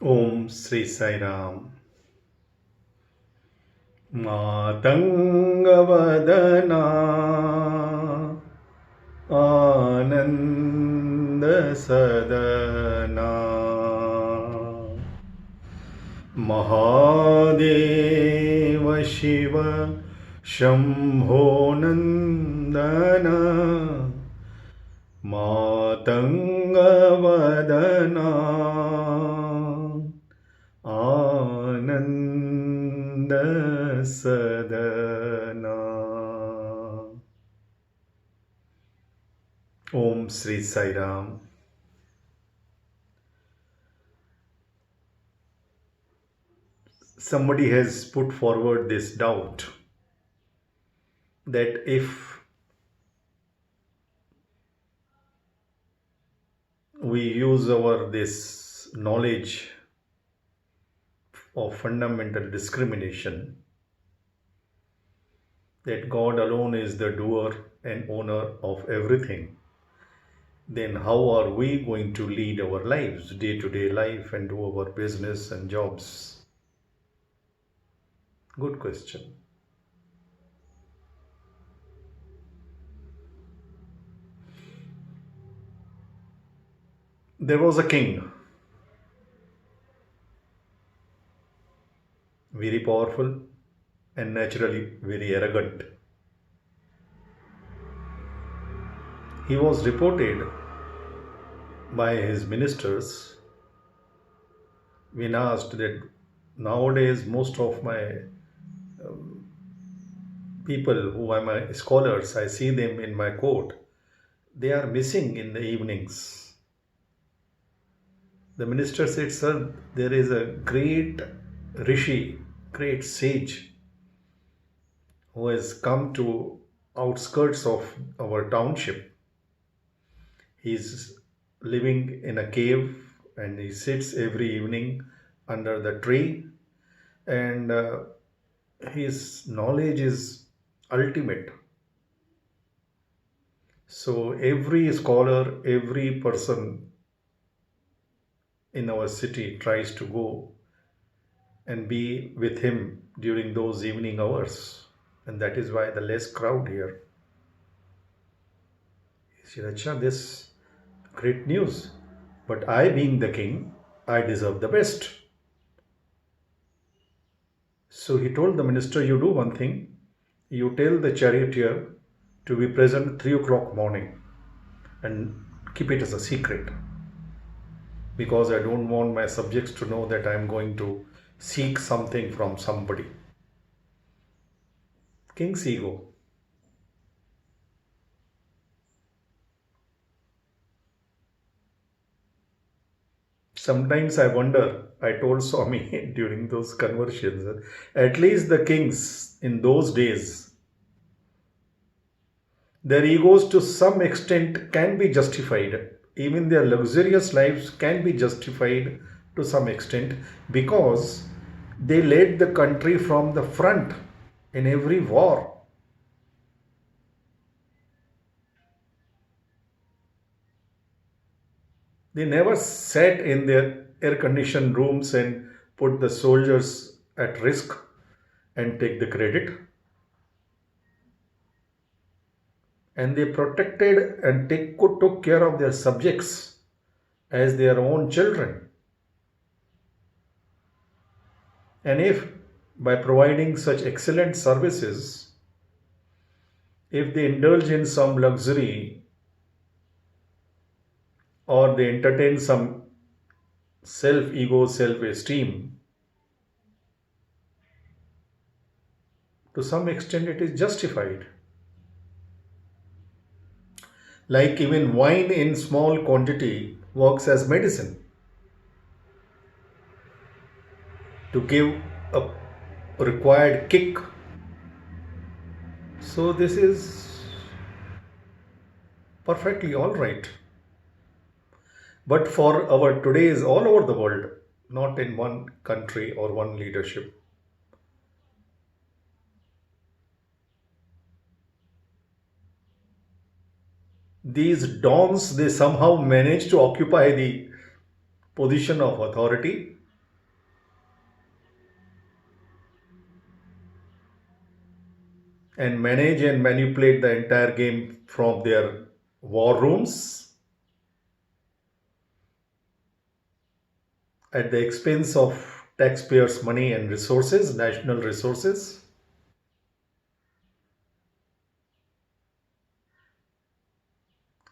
Om Sri Sai Ram. Matangavadana Ananda Sadana Mahadeva Shiva Shambho Nandana Matangavadana Ananda Sadana. Om Sri Sai Ram. Somebody has put forward this doubt that if we use our this knowledge of fundamental discrimination, that God alone is the doer and owner of everything, then how are we going to lead our lives, day to day life, and do our business and jobs? Good question. There was a king, very powerful and naturally very arrogant. He was reported by his ministers when asked that nowadays most of my people who are my scholars, I see them in my court, they are missing in the evenings. The minister said, Sir, there is a great rishi, great sage who has come to outskirts of our township. He's living in a cave and he sits every evening under the tree, and his knowledge is ultimate. So every scholar, every person in our city tries to go and be with him during those evening hours, and that is why the less crowd here. He said, Acha, this great news, but I, being the king, I deserve the best. So he told the minister, you do one thing, you tell the charioteer to be present 3 o'clock morning and keep it as a secret, because I don't want my subjects to know that I am going to seek something from somebody. King's ego. Sometimes I wonder, I told Swami during those conversations, at least the kings in those days, their egos to some extent can be justified. Even their luxurious lives can be justified to some extent because they led the country from the front in every war. They never sat in their air conditioned rooms and put the soldiers at risk and take the credit. And they protected and took care of their subjects as their own children. And if by providing such excellent services, if they indulge in some luxury or they entertain some self ego, self esteem, to some extent it is justified. Like even wine in small quantity works as medicine to give a required kick. So this is perfectly all right. But for our today's all over the world, not in one country or one leadership, these dons, they somehow manage to occupy the position of authority and manage and manipulate the entire game from their war rooms at the expense of taxpayers' money and resources, national resources,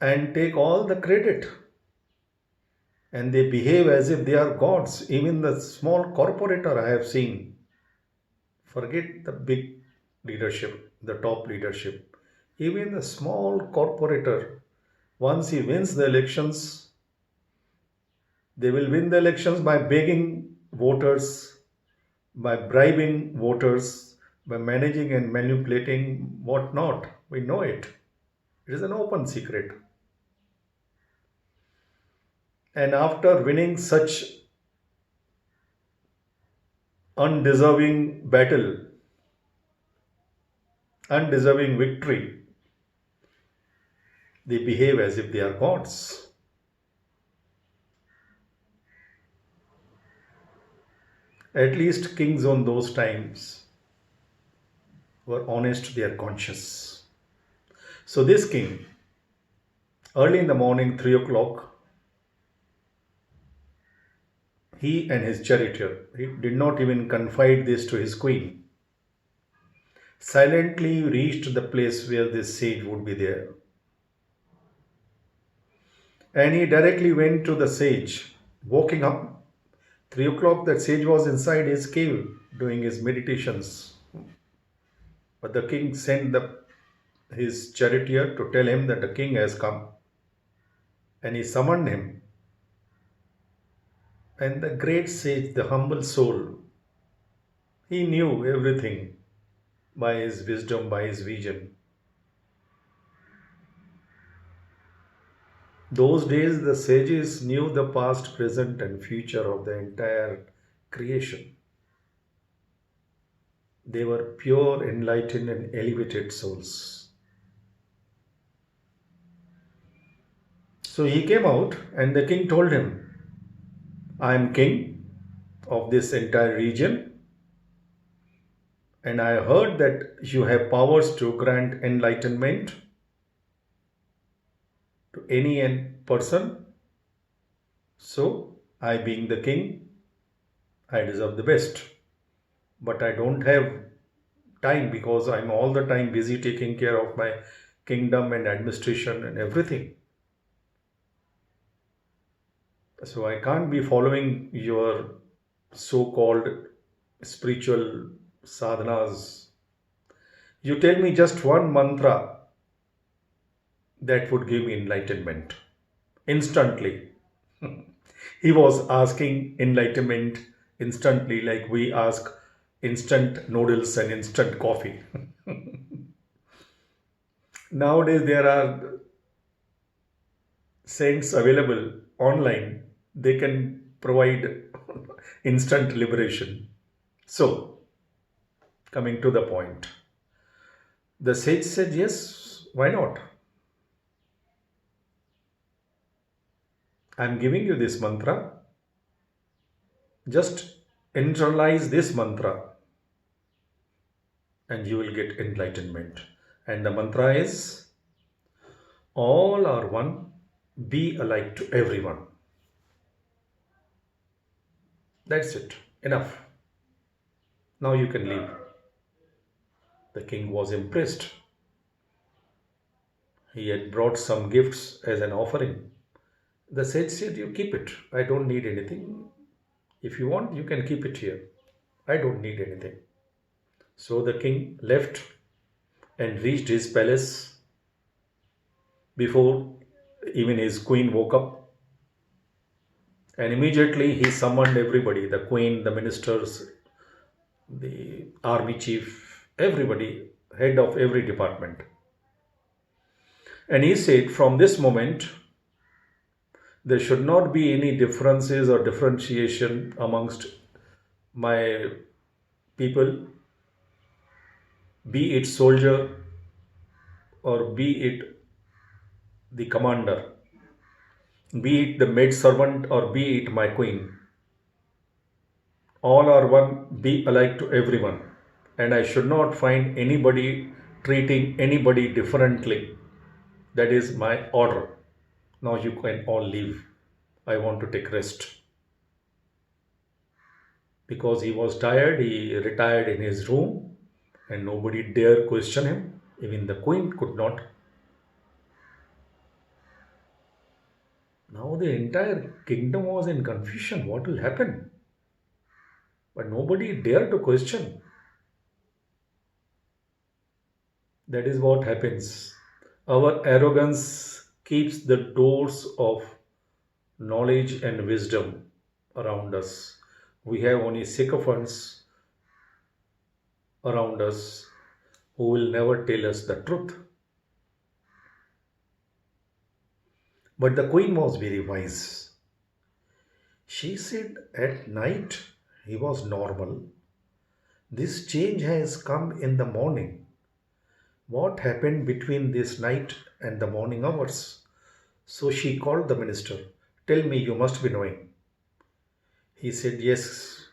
and take all the credit. And they behave as if they are gods. Even the small corporator I have seen, forget the big leadership, the top leadership, even the small corporator, once he wins the elections, they will win the elections by begging voters, by bribing voters, by managing and manipulating whatnot. We know it. It is an open secret. And after winning such undeserving battle, undeserving victory, they behave as if they are gods. At least kings on those times were honest to their conscience. So this king, early in the morning, 3 o'clock, he and his charioteer, he did not even confide this to his queen, silently reached the place where this sage would be there. And he directly went to the sage, walking up. 3 o'clock, that sage was inside his cave doing his meditations. But the king sent his charioteer to tell him that the king has come. And he summoned him. And the great sage, the humble soul, he knew everything by his wisdom, by his vision. Those days, the sages knew the past, present, and future of the entire creation. They were pure, enlightened, and elevated souls. So he came out, and the king told him, I am king of this entire region, and I heard that you have powers to grant enlightenment to any person. So, I being the king, I deserve the best. But I don't have time because I'm all the time busy taking care of my kingdom and administration and everything. So I can't be following your so-called spiritual sadhanas. You tell me just one mantra that would give me enlightenment instantly. He was asking enlightenment instantly, like we ask instant noodles and instant coffee. Nowadays, there are saints available online, they can provide instant liberation. So, coming to the point, the sage said, yes, why not? I'm giving you this mantra. Just internalize this mantra and you will get enlightenment. And the mantra is, all are one, be alike to everyone. That's it. Enough. Now you can leave. The king was impressed. He had brought some gifts as an offering. The sage said, you keep it. I don't need anything. If you want, you can keep it here. I don't need anything. So the king left and reached his palace before even his queen woke up. And immediately he summoned everybody, the queen, the ministers, the army chief, everybody, head of every department. And he said, from this moment, there should not be any differences or differentiation amongst my people, be it soldier or be it the commander, be it the maid servant or be it my queen. All are one, be alike to everyone. And I should not find anybody treating anybody differently. That is my order. Now you can all leave. I want to take rest. Because he was tired, he retired in his room and nobody dare question him. Even the queen could not. Now the entire kingdom was in confusion. What will happen? But nobody dared to question. That is what happens. Our arrogance keeps the doors of knowledge and wisdom around us. We have only sycophants around us who will never tell us the truth. But the queen was very wise. She said at night he was normal. This change has come in the morning. What happened between this night and the morning hours? So she called the minister. Tell me, you must be knowing. He said, yes,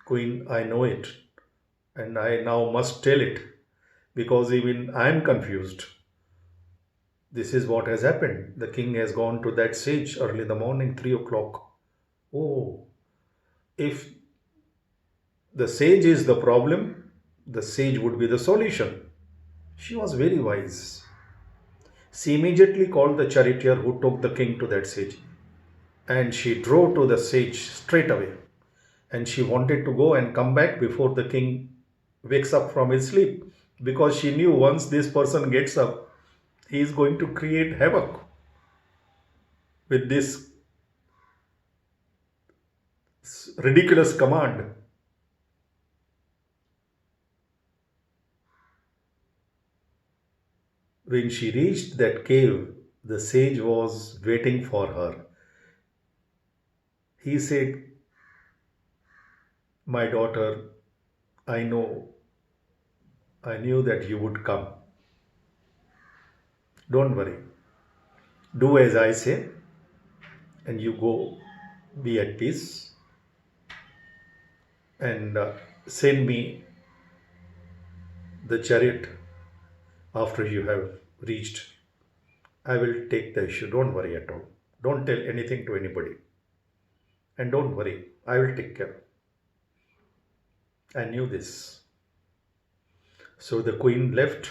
queen, I know it. And I now must tell it because even I am confused. This is what has happened. The king has gone to that sage early in the morning, 3 o'clock. Oh, if the sage is the problem, the sage would be the solution. She was very wise. She immediately called the charioteer who took the king to that sage. And she drove to the sage straight away. And she wanted to go and come back before the king wakes up from his sleep. Because she knew once this person gets up, he is going to create havoc with this ridiculous command. When she reached that cave, the sage was waiting for her. He said, my daughter, I knew that you would come. Don't worry. Do as I say, and you go be at peace, and send me the chariot after you have reached. I will take the issue. Don't worry at all. Don't tell anything to anybody. And don't worry, I will take care. I knew this. So the queen left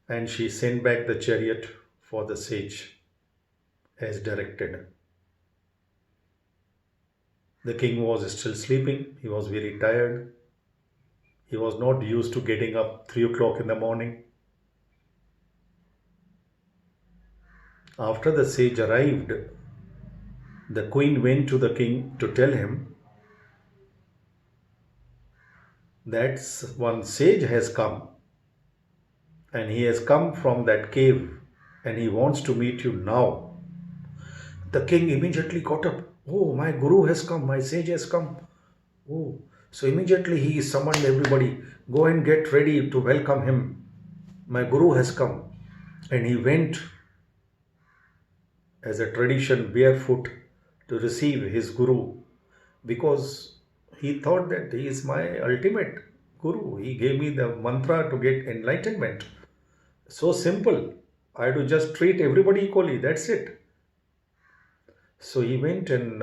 and she sent back the chariot for the sage as directed. The king was still sleeping. He was very tired. He was not used to getting up 3 o'clock in the morning. After the sage arrived, the queen went to the king to tell him that one sage has come and he has come from that cave and he wants to meet you now. The king immediately got up. Oh, my guru has come, my sage has come. Oh, so immediately he summoned everybody. Go and get ready to welcome him. My guru has come. And he went as a tradition barefoot to receive his guru because he thought that he is my ultimate guru. He gave me the mantra to get enlightenment. So simple. I had to just treat everybody equally. That's it. So he went and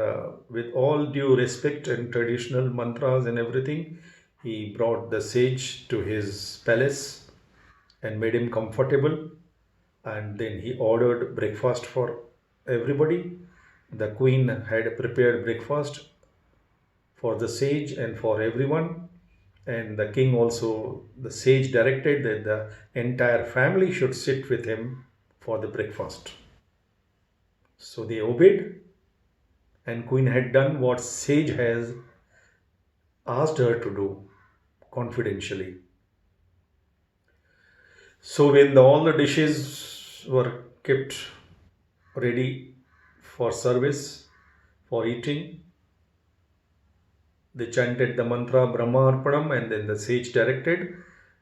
with all due respect and traditional mantras and everything, he brought the sage to his palace and made him comfortable. And then he ordered breakfast for everybody. The queen had prepared breakfast for the sage and for everyone. And the king also, the sage directed that the entire family should sit with him for the breakfast. So they obeyed, and queen had done what sage has asked her to do confidentially. So when all the dishes were kept ready for service, for eating, they chanted the mantra Brahma Arpanam, and then the sage directed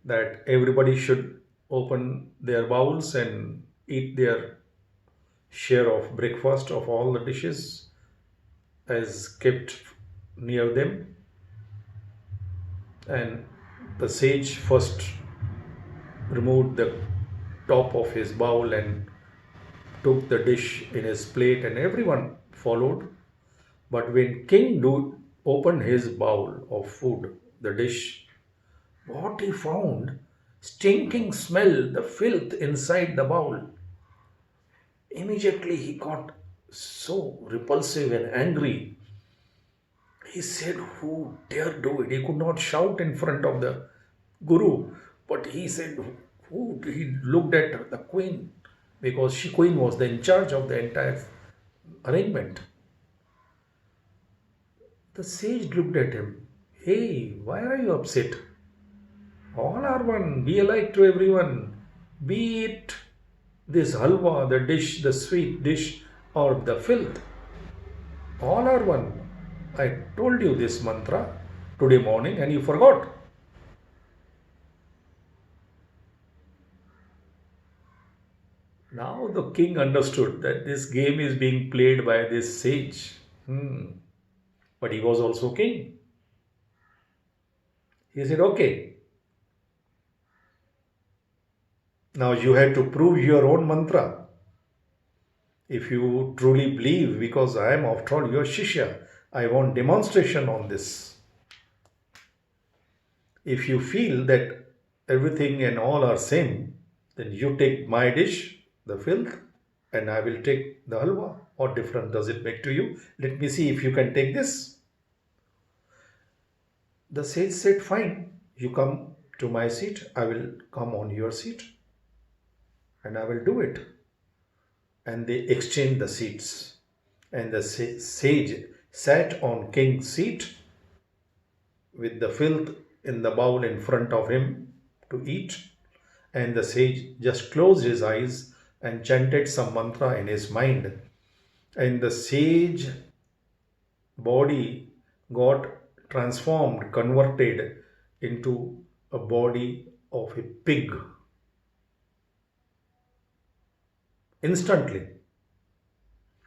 that everybody should open their bowls and eat their share of breakfast of all the dishes as kept near them. And the sage first removed the top of his bowl and took the dish in his plate, and everyone followed. But when King opened his bowl of food, the dish, what he found, stinking smell, the filth inside the bowl. Immediately he got so repulsive and angry. He said, who dare do it? He could not shout in front of the Guru, but he said, who? He looked at the queen because queen was in charge of the entire arrangement. The sage looked at him. Hey, why are you upset? All are one, be alike to everyone. Be it this halwa, the dish, the sweet dish, or the filth. All are one. I told you this mantra today morning and you forgot. Now the king understood that this game is being played by this sage. But he was also king. He said, okay, now you have to prove your own mantra. If you truly believe, because I am after all your Shishya, I want demonstration on this. If you feel that everything and all are same, then you take my dish, the filth, and I will take the halwa. What difference does it make to you? Let me see if you can take this. The sage said, fine, you come to my seat, I will come on your seat, and I will do it. And they exchanged the seats. And the sage sat on king's seat with the filth in the bowl in front of him to eat. And the sage just closed his eyes and chanted some mantra in his mind. And the sage body got transformed, converted into a body of a pig. Instantly,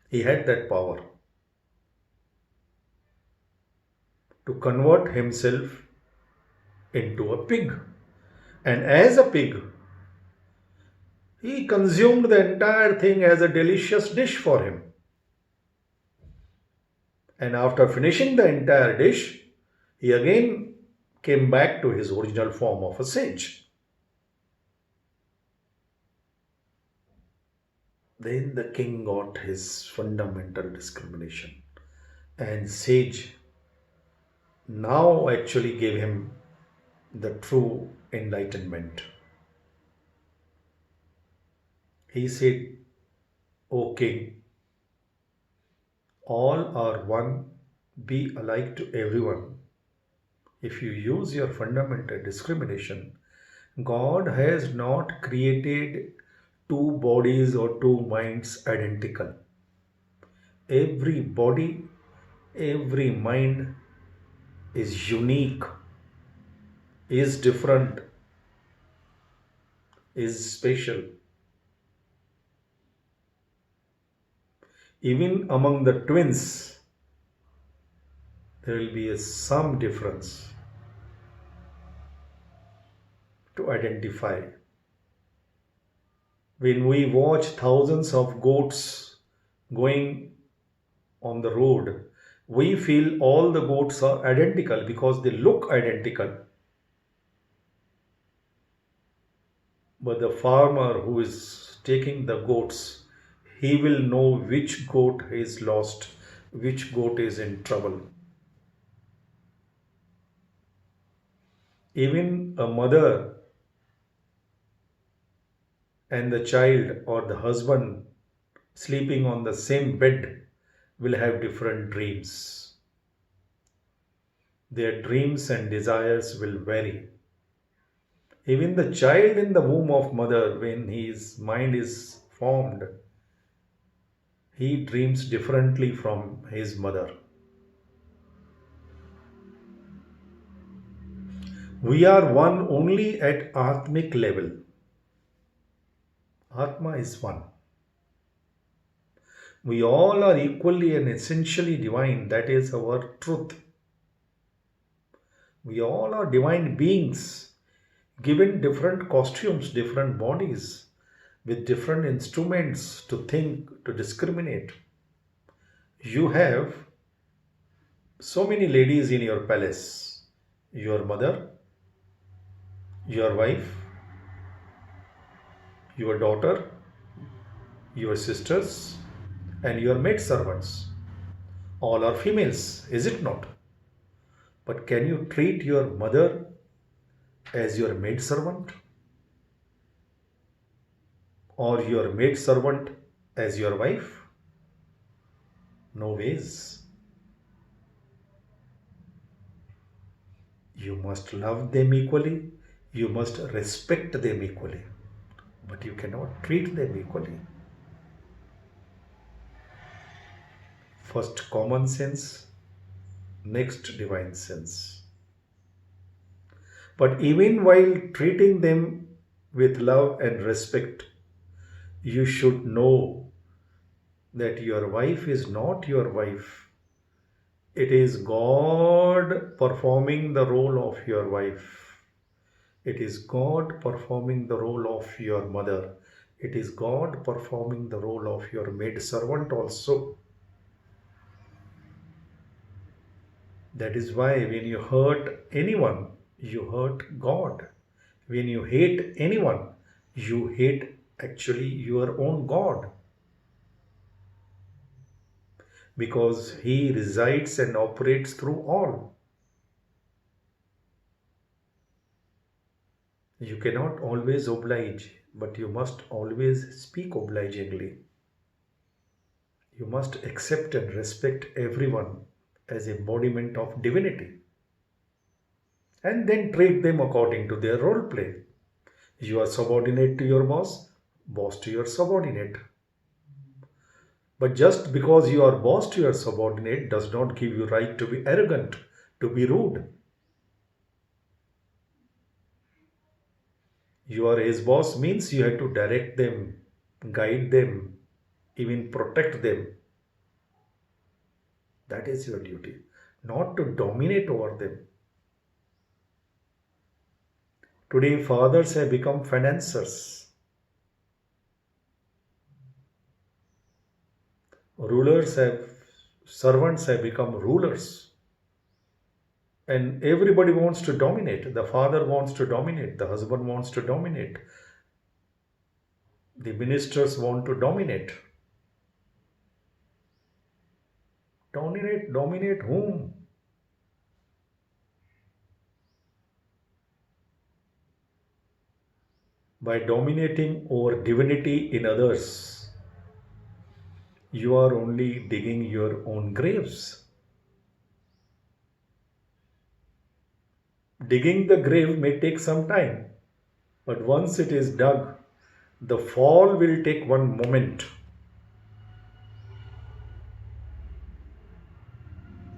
he had that power to convert himself into a pig. And as a pig, he consumed the entire thing as a delicious dish for him. And after finishing the entire dish, he again came back to his original form of a sage. Then the king got his fundamental discrimination, and sage now actually gave him the true enlightenment. He said, O king, all are one, be alike to everyone. If you use your fundamental discrimination, God has not created two bodies or two minds identical. Every body, every mind is unique, is different, is special. Even among the twins, there will be some difference to identify. When we watch thousands of goats going on the road, we feel all the goats are identical because they look identical. But the farmer who is taking the goats, he will know which goat is lost, which goat is in trouble. Even a mother and the child or the husband sleeping on the same bed will have different dreams. Their dreams and desires will vary. Even the child in the womb of mother, when his mind is formed, he dreams differently from his mother. We are one only at Atmic level. Atma is one. We all are equally and essentially divine. That is our truth. We all are divine beings. given different costumes, different bodies, with different instruments to think, to discriminate. You have so many ladies in your palace: your mother, your wife, your daughter, your sisters, and your maid servants. All are females, is it not? But can you treat your mother as your maid servant, or your maid servant as your wife? No ways. You must love them equally, you must respect them equally, but you cannot treat them equally. First common sense, next divine sense. But even while treating them with love and respect, you should know that your wife is not your wife. It is God performing the role of your wife. It is God performing the role of your mother. It is God performing the role of your maid servant also. That is why when you hurt anyone, you hurt God. When you hate anyone, you hate actually your own God. Because He resides and operates through all. You cannot always oblige, but you must always speak obligingly. You must accept and respect everyone as embodiment of divinity, and then treat them according to their role play. You are subordinate to your boss, boss to your subordinate. But just because you are boss to your subordinate does not give you right to be arrogant, to be rude. You are his boss means you have to direct them, guide them, even protect them. That is your duty, not to dominate over them. Today, fathers have become financiers. Rulers have, servants have become rulers. And everybody wants to dominate. The father wants to dominate. The husband wants to dominate. The ministers want to dominate. Dominate whom? By dominating over divinity in others, you are only digging your own graves. Digging the grave may take some time, but once it is dug, the fall will take one moment.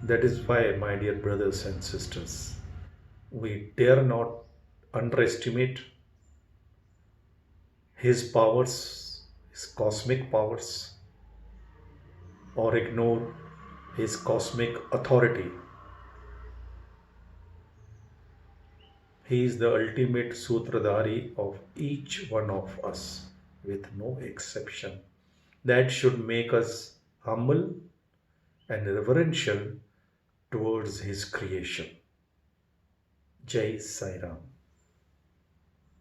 That is why, my dear brothers and sisters, we dare not underestimate his powers, his cosmic powers, or ignore his cosmic authority. He is the ultimate Sutradhari of each one of us, with no exception. That should make us humble and reverential towards his creation. Jai Sai Ram.